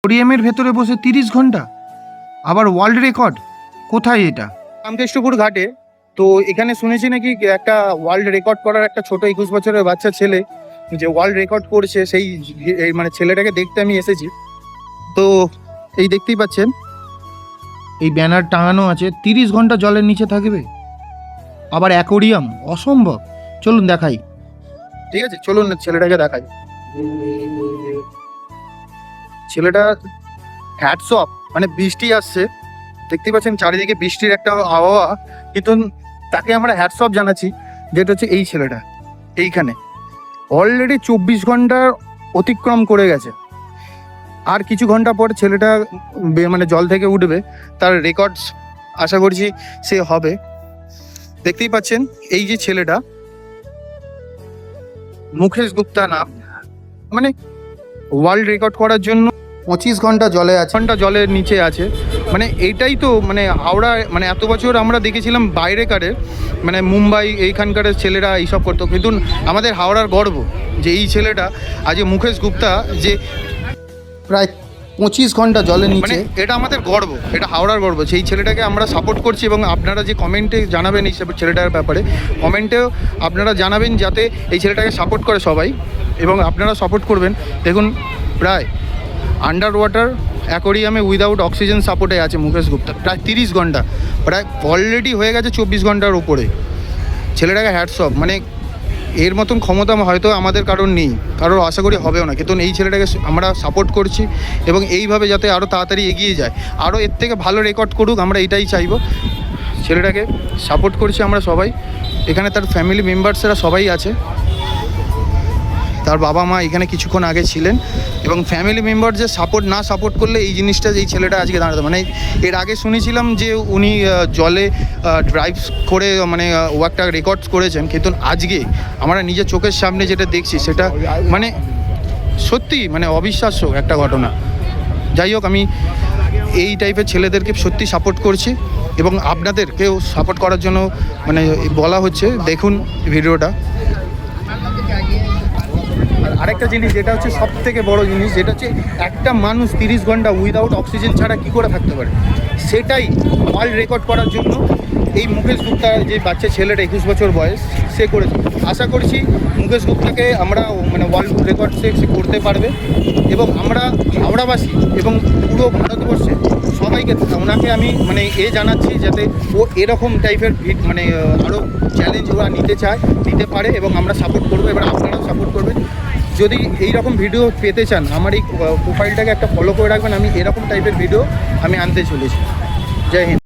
অ্যাকোয়ারিয়ামের ভেতরে বসে 30 ঘন্টা, আবার ওয়ার্ল্ড রেকর্ড। কোথায় এটা? রামকৃষ্ণপুর ঘাটে। তো এখানে শুনেছি নাকি একটা ওয়ার্ল্ড রেকর্ড করার একটা ছোট 21 বছরের বাচ্চা ছেলে যে ওয়ার্ল্ড রেকর্ড করছে, সেই মানে ছেলেটাকে দেখতে আমি এসেছি। তো এই দেখতেই পাচ্ছেন এই ব্যানার টাঙানো আছে, 30 ঘন্টা জলের নিচে থাকবে, আবার অ্যাকোয়ারিয়াম, অসম্ভব। চলুন দেখাই, ঠিক আছে? চলুন ছেলেটাকে দেখাই। ছেলেটা হ্যাটস অফ, মানে বৃষ্টি আসছে, দেখতে পাচ্ছেন চারিদিকে বৃষ্টির একটা আবহাওয়া, কিন্তু তাকে আমরা হ্যাটস অফ জানাচ্ছি। যেটা হচ্ছে এই ছেলেটা এইখানে অলরেডি 24 ঘন্টা অতিক্রম করে গেছে। আর কিছু ঘন্টা পর ছেলেটা মানে জল থেকে উঠবে, তার রেকর্ডস আশা করছি সে হবে। দেখতেই পাচ্ছেন এই যে ছেলেটা, মুকেশ গুপ্তা নাম, মানে ওয়ার্ল্ড রেকর্ড করার জন্য 25 ঘন্টা জলে আছে, জলের নিচে আছে। মানে এইটাই তো মানে হাওড়া, মানে এত বছর আমরা দেখেছিলাম বাইরেকারের, মানে মুম্বাই এইখানকার ছেলেরা এইসব করতো, কিন্তু আমাদের হাওড়ার গর্ব যে এই ছেলেটা আজ মুকেশ গুপ্তা, যে প্রায় 25 ঘন্টা জলের নিচে, মানে এটা আমাদের গর্ব, এটা হাওড়ার গর্ব। সেই ছেলেটাকে আমরা সাপোর্ট করছি, এবং আপনারা যে কমেন্টে জানাবেন এই ছেলেটার ব্যাপারে, কমেন্টেও আপনারা জানাবেন যাতে এই ছেলেটাকে সাপোর্ট করে সবাই, এবং আপনারা সাপোর্ট করবেন। দেখুন প্রায় আন্ডার ওয়াটার অ্যাকোয়ারিয়ামে উইদাউট অক্সিজেন সাপোর্টে আছে মুকেশ গুপ্তা, প্রায় 30 ঘন্টা, প্রায় অলরেডি হয়ে গেছে 24 ঘন্টার উপরে। ছেলেটাকে হ্যাটস অফ, মানে এর মতন ক্ষমতা হয়তো আমাদের কারোর নেই, কারোর আশা করি হবেও না, কিন্তু এই ছেলেটাকে আমরা সাপোর্ট করছি, এবং এইভাবে যাতে আরও তাড়াতাড়ি এগিয়ে যায়, আরও এর থেকে ভালো রেকর্ড করুক, আমরা এটাই চাইবো। ছেলেটাকে সাপোর্ট করছি আমরা সবাই, এখানে তার ফ্যামিলি মেম্বার্সরা সবাই আছে, তার বাবা মা এখানে কিছুক্ষণ আগে ছিলেন, এবং ফ্যামিলি মেম্বার যে সাপোর্ট করলে এই জিনিসটা, এই ছেলেটা আজকে দাঁড়াতো। মানে এর আগে শুনেছিলাম যে উনি জলে ড্রাইভ করে মানে ও একটা রেকর্ড করেছেন, কিন্তু আজকে আমরা নিজের চোখের সামনে যেটা দেখছি সেটা মানে সত্যি মানে অবিশ্বাস্য একটা ঘটনা। যাই হোক, আমি এই টাইপের ছেলেদেরকে সত্যি সাপোর্ট করছি, এবং আপনাদেরকেও সাপোর্ট করার জন্য মানে বলা হচ্ছে। দেখুন ভিডিওটা। আর আরেকটা জিনিস যেটা হচ্ছে সব থেকে বড় জিনিস, যেটা হচ্ছে একটা মানুষ 30 ঘন্টা উইদাউট অক্সিজেন ছাড়া কী করে থাকতে পারে, সেটাই ওয়ার্ল্ড রেকর্ড করার জন্য এই মুকেশ গুপ্তা, যে বাচ্চা ছেলেটা 21 বছর বয়স, সে করেছে। আশা করছি মুকেশ গুপ্তাকে আমরা মানে ওয়ার্ল্ড রেকর্ড সে করতে পারবে, এবং আমরা হাওড়াবাসী এবং পুরো ভারতবর্ষে সবাইকে, ওনাকে আমি মানে জানাচ্ছি যাতে ও এরকম টাইপের মানে আরও চ্যালেঞ্জ ওরা নিতে পারে, এবং আমরা সাপোর্ট করবো। এবার আপনারাও সাপোর্ট করবেন। যদি এই রকম ভিডিও পেতে চান, আমার এই প্রোফাইলটাকে একটা ফলো করে রাখবেন, আমি এরকম টাইপের ভিডিও আমি আনতে চলেছি। জয় হিন্দ।